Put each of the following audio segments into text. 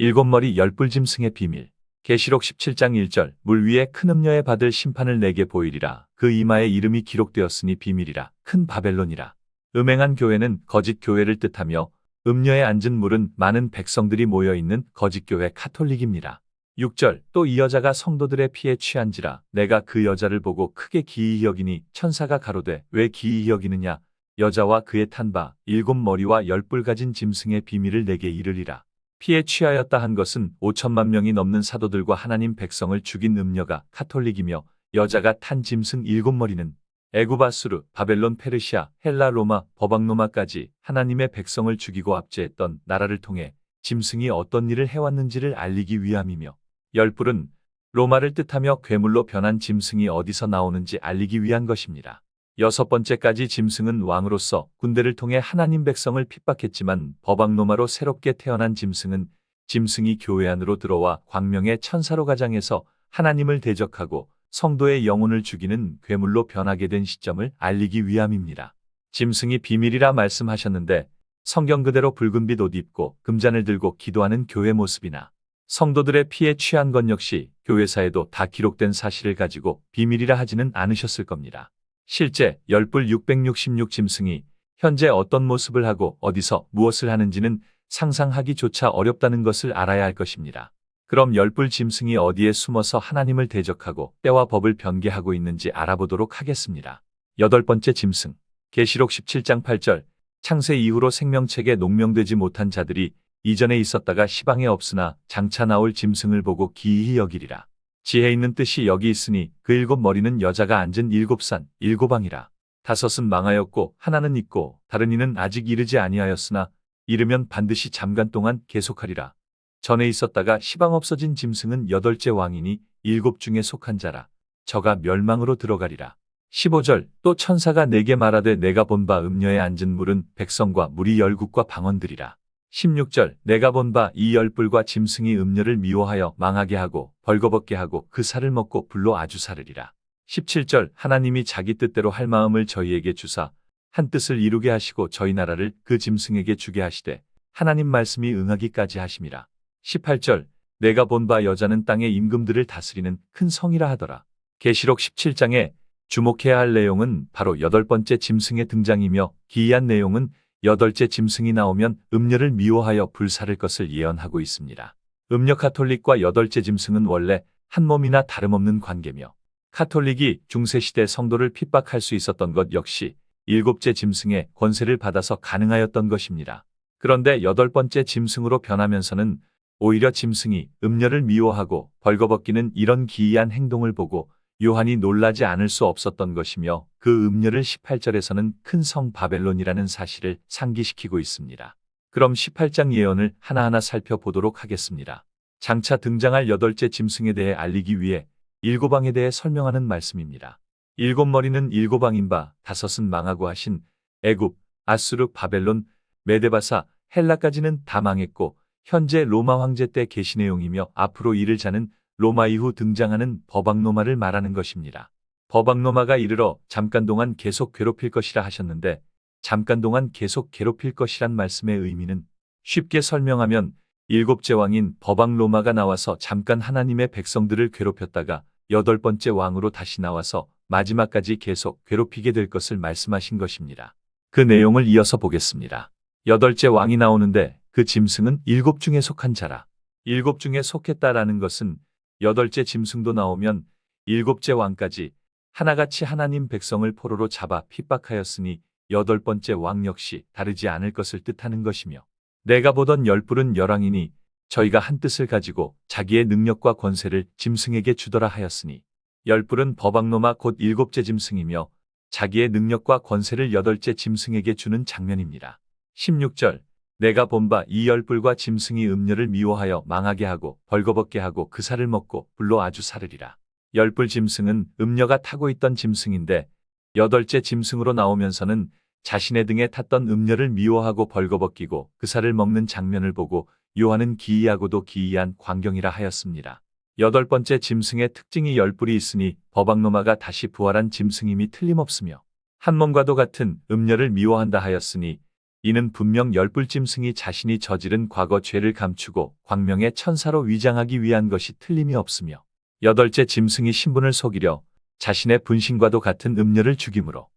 일곱 머리 열불 짐승의 비밀. 계시록 17장 1절 물 위에 큰 음녀에 받을 심판을 내게 보이리라. 그 이마에 이름이 기록되었으니 비밀이라. 큰 바벨론이라. 음행한 교회는 거짓 교회를 뜻하며 음녀에 앉은 물은 많은 백성들이 모여있는 거짓 교회 카톨릭입니다. 6절 또 이 여자가 성도들의 피에 취한지라. 내가 그 여자를 보고 크게 기이히 여기니 천사가 가로되 왜 기이히 여기느냐. 여자와 그의 탄 바 일곱 머리와 열뿔 가진 짐승의 비밀을 내게 이르리라. 피에 취하였다 한 것은 5천만 명이 넘는 사도들과 하나님 백성을 죽인 음녀가 카톨릭이며 여자가 탄 짐승 일곱 머리는 애굽 아수르, 바벨론, 페르시아, 헬라, 로마, 버방로마까지 하나님의 백성을 죽이고 압제했던 나라를 통해 짐승이 어떤 일을 해왔는지를 알리기 위함이며 열뿔은 로마를 뜻하며 괴물로 변한 짐승이 어디서 나오는지 알리기 위한 것입니다. 여섯 번째까지 짐승은 왕으로서 군대를 통해 하나님 백성을 핍박했지만 버방로마로 새롭게 태어난 짐승은 짐승이 교회 안으로 들어와 광명의 천사로 가장해서 하나님을 대적하고 성도의 영혼을 죽이는 괴물로 변하게 된 시점을 알리기 위함입니다. 짐승이 비밀이라 말씀하셨는데 성경 그대로 붉은 빛 옷 입고 금잔을 들고 기도하는 교회 모습이나 성도들의 피에 취한 것 역시 교회사에도 다 기록된 사실을 가지고 비밀이라 하지는 않으셨을 겁니다. 실제 열뿔 666 짐승이 현재 어떤 모습을 하고 어디서 무엇을 하는지는 상상하기조차 어렵다는 것을 알아야 할 것입니다. 그럼 열뿔 짐승이 어디에 숨어서 하나님을 대적하고 때와 법을 변개하고 있는지 알아보도록 하겠습니다. 여덟 번째 짐승. 계시록 17장 8절 창세 이후로 생명책에 농명되지 못한 자들이 이전에 있었다가 시방에 없으나 장차 나올 짐승을 보고 기이히 여기리라. 지혜 있는 뜻이 여기 있으니 그 일곱 머리는 여자가 앉은 일곱 산, 일곱 왕이라. 다섯은 망하였고 하나는 있고 다른 이는 아직 이르지 아니하였으나 이르면 반드시 잠깐 동안 계속하리라. 전에 있었다가 시방 없어진 짐승은 여덟째 왕이니 일곱 중에 속한 자라. 저가 멸망으로 들어가리라. 15절 또 천사가 내게 말하되 내가 본 바 음녀에 앉은 물은 백성과 무리 열국과 방언들이라. 16절 내가 본 바 이 열뿔과 짐승이 음녀를 미워하여 망하게 하고 벌거벗게 하고 그 살을 먹고 불로 아주 사르리라. 17절 하나님이 자기 뜻대로 할 마음을 저희에게 주사 한 뜻을 이루게 하시고 저희 나라를 그 짐승에게 주게 하시되 하나님 말씀이 응하기까지 하심이라. 18절 내가 본 바 여자는 땅의 임금들을 다스리는 큰 성이라 하더라. 계시록 17장에 주목해야 할 내용은 바로 여덟 번째 짐승의 등장이며 기이한 내용은 여덟째 짐승이 나오면 음녀를 미워하여 불사를 것을 예언하고 있습니다. 음녀 카톨릭과 여덟째 짐승은 원래 한 몸이나 다름없는 관계며 카톨릭이 중세시대 성도를 핍박할 수 있었던 것 역시 일곱째 짐승의 권세를 받아서 가능하였던 것입니다. 그런데 여덟 번째 짐승으로 변하면서는 오히려 짐승이 음녀를 미워하고 벌거벗기는 이런 기이한 행동을 보고 요한이 놀라지 않을 수 없었던 것이며 그 음녀를 18절에서는 큰 성 바벨론이라는 사실을 상기시키고 있습니다. 그럼 18장 예언을 하나하나 살펴보도록 하겠습니다. 장차 등장할 여덟째 짐승에 대해 알리기 위해 일곱 왕에 대해 설명하는 말씀입니다. 일곱 머리는 일곱 왕인 바 다섯은 망하고 하신 애굽, 아수르, 바벨론, 메데바사, 헬라까지는 다 망했고 현재 로마 황제 때 계시 내용이며 앞으로 이를 자는 로마 이후 등장하는 버방로마를 말하는 것입니다. 버방로마가 이르러 잠깐 동안 계속 괴롭힐 것이라 하셨는데 잠깐 동안 계속 괴롭힐 것이란 말씀의 의미는 쉽게 설명하면 일곱째 왕인 버방로마가 나와서 잠깐 하나님의 백성들을 괴롭혔다가 여덟 번째 왕으로 다시 나와서 마지막까지 계속 괴롭히게 될 것을 말씀하신 것입니다. 그 내용을 이어서 보겠습니다. 여덟째 왕이 나오는데 그 짐승은 일곱 중에 속한 자라. 일곱 중에 속했다라는 것은 여덟째 짐승도 나오면 일곱째 왕까지 하나같이 하나님 백성을 포로로 잡아 핍박하였으니 여덟 번째 왕 역시 다르지 않을 것을 뜻하는 것이며 내가 보던 열뿔은 열왕이니 저희가 한 뜻을 가지고 자기의 능력과 권세를 짐승에게 주더라 하였으니 열뿔은 버방로마 곧 일곱째 짐승이며 자기의 능력과 권세를 여덟째 짐승에게 주는 장면입니다. 16절 내가 본 바 이 열뿔과 짐승이 음녀를 미워하여 망하게 하고 벌거벗게 하고 그 살을 먹고 불로 아주 사르리라. 열뿔 짐승은 음녀가 타고 있던 짐승인데 여덟째 짐승으로 나오면서는 자신의 등에 탔던 음녀를 미워하고 벌거벗기고 그 살을 먹는 장면을 보고 요한은 기이하고도 기이한 광경이라 하였습니다. 여덟 번째 짐승의 특징이 열뿔이 있으니 버방로마가 다시 부활한 짐승임이 틀림없으며 한 몸과도 같은 음녀를 미워한다 하였으니 이는 분명 열불 짐승이 자신이 저지른 과거 죄를 감추고 광명의 천사로 위장하기 위한 것이 틀림이 없으며, 여덟째 짐승이 신분을 속이려 자신의 분신과도 같은 음녀를 죽이므로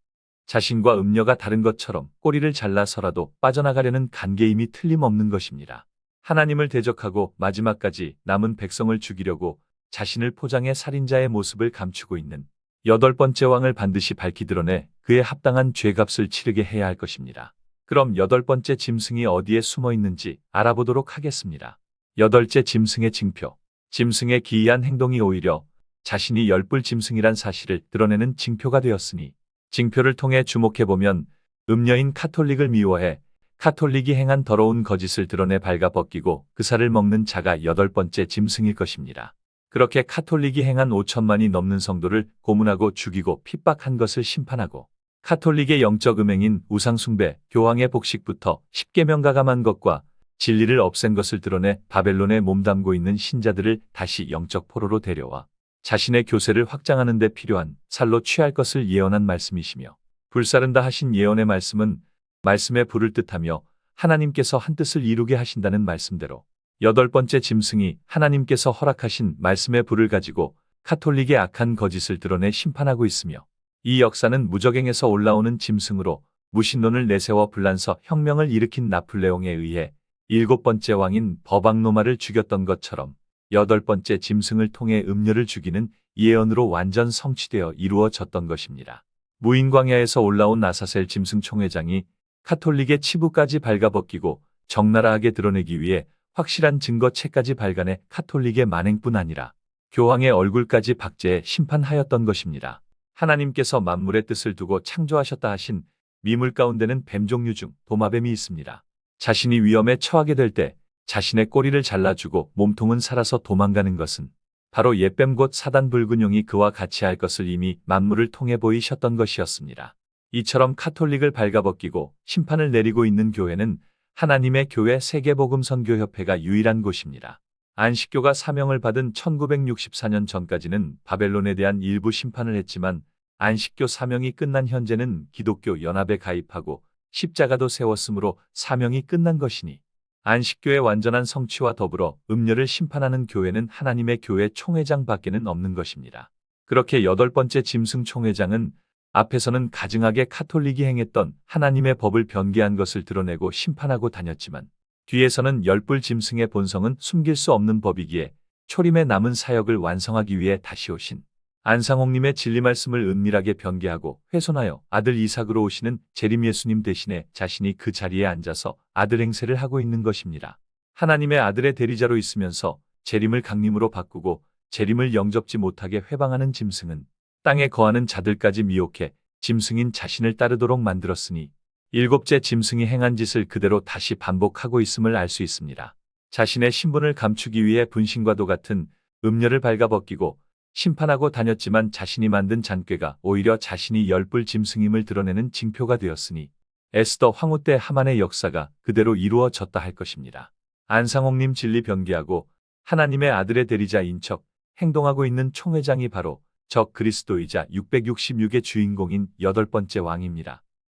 자신과 음녀가 다른 것처럼 꼬리를 잘라서라도 빠져나가려는 간계임이 틀림없는 것입니다. 하나님을 대적하고 마지막까지 남은 백성을 죽이려고 자신을 포장해 살인자의 모습을 감추고 있는 여덟 번째 왕을 반드시 밝히 드러내 그에 합당한 죄값을 치르게 해야 할 것입니다. 그럼 여덟 번째 짐승이 어디에 숨어 있는지 알아보도록 하겠습니다. 여덟째 짐승의 징표. 짐승의 기이한 행동이 오히려 자신이 열불 짐승이란 사실을 드러내는 징표가 되었으니, 징표를 통해 주목해보면 음녀인 카톨릭을 미워해 카톨릭이 행한 더러운 거짓을 드러내 발가벗기고 그 살을 먹는 자가 여덟 번째 짐승일 것입니다. 그렇게 카톨릭이 행한 5천만이 넘는 성도를 고문하고 죽이고 핍박한 것을 심판하고, 카톨릭의 영적 음행인 우상숭배, 교황의 복식부터 십계명 가감한 것과 진리를 없앤 것을 드러내 바벨론에 몸담고 있는 신자들을 다시 영적 포로로 데려와 자신의 교세를 확장하는 데 필요한 살로 취할 것을 예언한 말씀이시며, 불사른다 하신 예언의 말씀은 말씀의 불을 뜻하며 하나님께서 한 뜻을 이루게 하신다는 말씀대로 여덟 번째 짐승이 하나님께서 허락하신 말씀의 불을 가지고 카톨릭의 악한 거짓을 드러내 심판하고 있으며, 이 역사는 무적행에서 올라오는 짐승으로 무신론을 내세워 불란서 혁명을 일으킨 나폴레옹에 의해 일곱 번째 왕인 버박노마를 죽였던 것처럼 여덟 번째 짐승을 통해 음녀를 죽이는 예언으로 완전 성취되어 이루어졌던 것입니다. 무인광야에서 올라온 아사셀 짐승 총회장이 카톨릭의 치부까지 발가벗기고 적나라하게 드러내기 위해 확실한 증거체까지 발간해 카톨릭의 만행뿐 아니라 교황의 얼굴까지 박제해 심판하였던 것입니다. 하나님께서 만물의 뜻을 두고 창조하셨다 하신 미물 가운데는 뱀 종류 중 도마뱀이 있습니다. 자신이 위험에 처하게 될 때 자신의 꼬리를 잘라주고 몸통은 살아서 도망가는 것은 바로 옛뱀 곧 사단 불근용이 그와 같이 할 것을 이미 만물을 통해 보이셨던 것이었습니다. 이처럼 카톨릭을 발가벗기고 심판을 내리고 있는 교회는 하나님의 교회 세계복음선교협회가 유일한 곳입니다. 안식교가 사명을 받은 1964년 전까지는 바벨론에 대한 일부 심판을 했지만, 안식교 사명이 끝난 현재는 기독교 연합에 가입하고 십자가도 세웠으므로 사명이 끝난 것이니, 안식교의 완전한 성취와 더불어 음녀를 심판하는 교회는 하나님의 교회 총회장 밖에는 없는 것입니다. 그렇게 여덟 번째 짐승 총회장은 앞에서는 가증하게 카톨릭이 행했던 하나님의 법을 변개한 것을 드러내고 심판하고 다녔지만, 뒤에서는 열불 짐승의 본성은 숨길 수 없는 법이기에 초림에 남은 사역을 완성하기 위해 다시 오신 안상홍님의 진리 말씀을 은밀하게 변개하고 훼손하여 아들 이삭으로 오시는 재림 예수님 대신에 자신이 그 자리에 앉아서 아들 행세를 하고 있는 것입니다. 하나님의 아들의 대리자로 있으면서 재림을 강림으로 바꾸고 재림을 영접지 못하게 회방하는 짐승은 땅에 거하는 자들까지 미혹해 짐승인 자신을 따르도록 만들었으니, 일곱째 짐승이 행한 짓을 그대로 다시 반복하고 있음을 알 수 있습니다. 자신의 신분을 감추기 위해 분신과도 같은 음녀를 발가벗기고 심판하고 다녔지만 자신이 만든 잔꾀가 오히려 자신이 열불 짐승임을 드러내는 징표가 되었으니, 에스더 황후 때 하만의 역사가 그대로 이루어졌다 할 것입니다. 안상홍님 진리 변개하고 하나님의 아들의 대리자인 척 행동하고 있는 총회장이 바로 적 그리스도이자 666의 주인공인 여덟 번째 왕입니다.